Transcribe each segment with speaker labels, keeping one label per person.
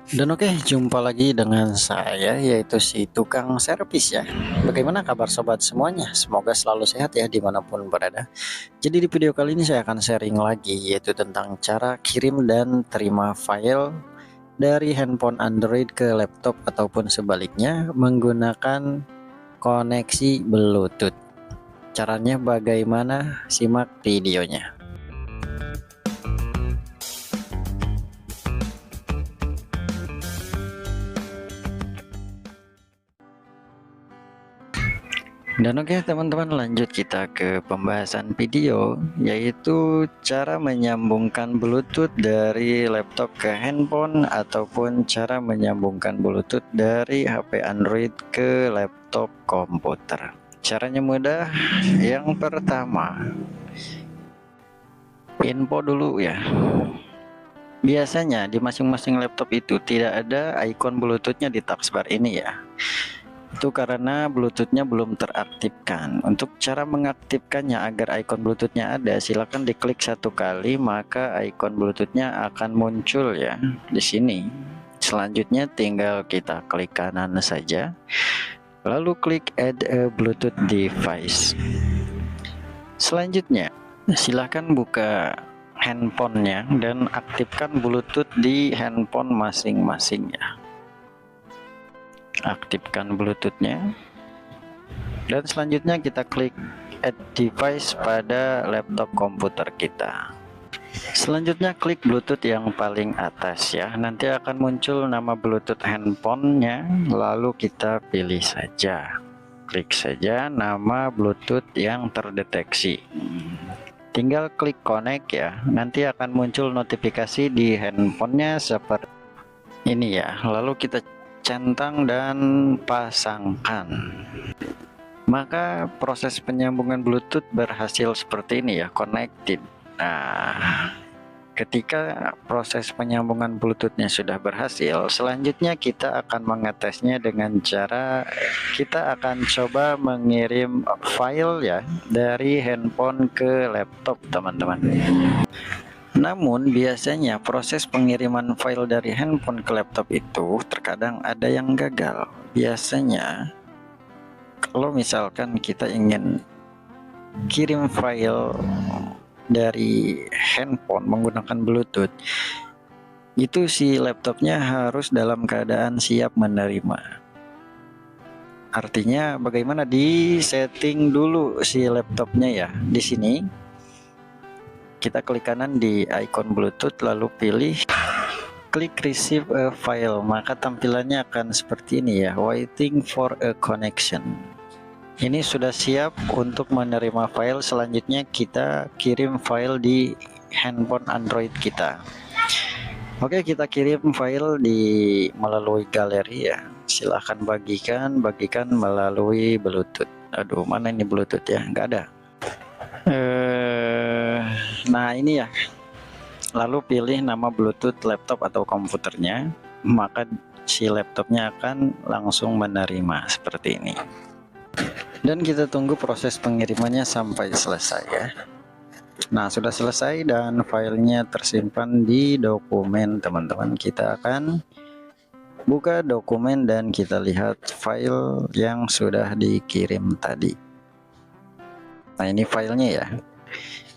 Speaker 1: Dan oke, jumpa lagi dengan saya yaitu si tukang servis ya. Bagaimana kabar sobat semuanya? Semoga selalu sehat ya dimanapun berada. Jadi di video kali ini saya akan sharing lagi yaitu tentang cara kirim dan terima file dari handphone Android ke laptop ataupun sebaliknya menggunakan koneksi Bluetooth. Caranya bagaimana? Simak videonya. Dan oke teman-teman, lanjut kita ke pembahasan video, yaitu cara menyambungkan Bluetooth dari laptop ke handphone ataupun cara menyambungkan Bluetooth dari HP Android ke laptop komputer. Caranya mudah. Yang pertama, info dulu ya. Biasanya di masing-masing laptop itu tidak ada ikon Bluetoothnya di taskbar ini ya. Itu karena Bluetoothnya belum teraktifkan. Untuk cara mengaktifkannya agar ikon Bluetoothnya ada, silakan diklik satu kali, maka ikon Bluetoothnya akan muncul ya di sini. Selanjutnya tinggal kita klik kanan saja, lalu klik add a Bluetooth device. Selanjutnya silakan buka handphonenya dan aktifkan Bluetooth di handphone masing-masing ya. Aktifkan Bluetoothnya, dan selanjutnya kita klik add device pada laptop komputer kita. Selanjutnya klik Bluetooth yang paling atas ya, nanti akan muncul nama Bluetooth handphonenya, lalu kita pilih saja, klik saja nama Bluetooth yang terdeteksi, tinggal klik connect ya, nanti akan muncul notifikasi di handphonenya seperti ini ya, lalu kita centang dan pasangkan, maka proses penyambungan Bluetooth berhasil seperti ini ya, connected. Nah, ketika proses penyambungan Bluetoothnya sudah berhasil, selanjutnya kita akan mengetesnya dengan cara kita akan coba mengirim file ya dari handphone ke laptop teman-teman. Namun biasanya proses pengiriman file dari handphone ke laptop itu terkadang ada yang gagal. Biasanya kalau misalkan kita ingin kirim file dari handphone menggunakan Bluetooth, itu si laptopnya harus dalam keadaan siap menerima. Artinya bagaimana, di setting dulu si laptopnya ya. Di sini kita klik kanan di icon Bluetooth, lalu pilih klik receive a file, maka tampilannya akan seperti ini ya, waiting for a connection. Ini sudah siap untuk menerima file. Selanjutnya kita kirim file di handphone Android kita. Oke, kita kirim file melalui galeri ya. Silahkan bagikan melalui Bluetooth. Aduh, mana ini Bluetooth ya? Nggak ada. Nah ini ya, lalu pilih nama Bluetooth laptop atau komputernya, maka si laptopnya akan langsung menerima seperti ini, dan kita tunggu proses pengirimannya sampai selesai ya. Nah, sudah selesai dan filenya tersimpan di dokumen teman-teman. Kita akan buka dokumen dan kita lihat file yang sudah dikirim tadi. Nah, ini filenya ya,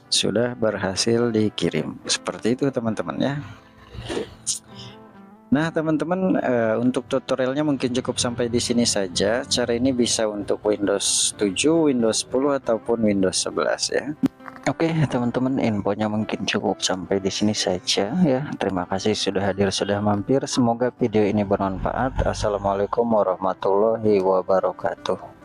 Speaker 1: sudah berhasil dikirim seperti itu teman-teman ya. Nah teman-teman, untuk tutorialnya mungkin cukup sampai di sini saja. Cara ini bisa untuk Windows 7, Windows 10 ataupun Windows 11 ya. Oke teman-teman, infonya mungkin cukup sampai di sini saja ya. Terima kasih sudah hadir, sudah mampir. Semoga video ini bermanfaat. Assalamualaikum warahmatullahi wabarakatuh.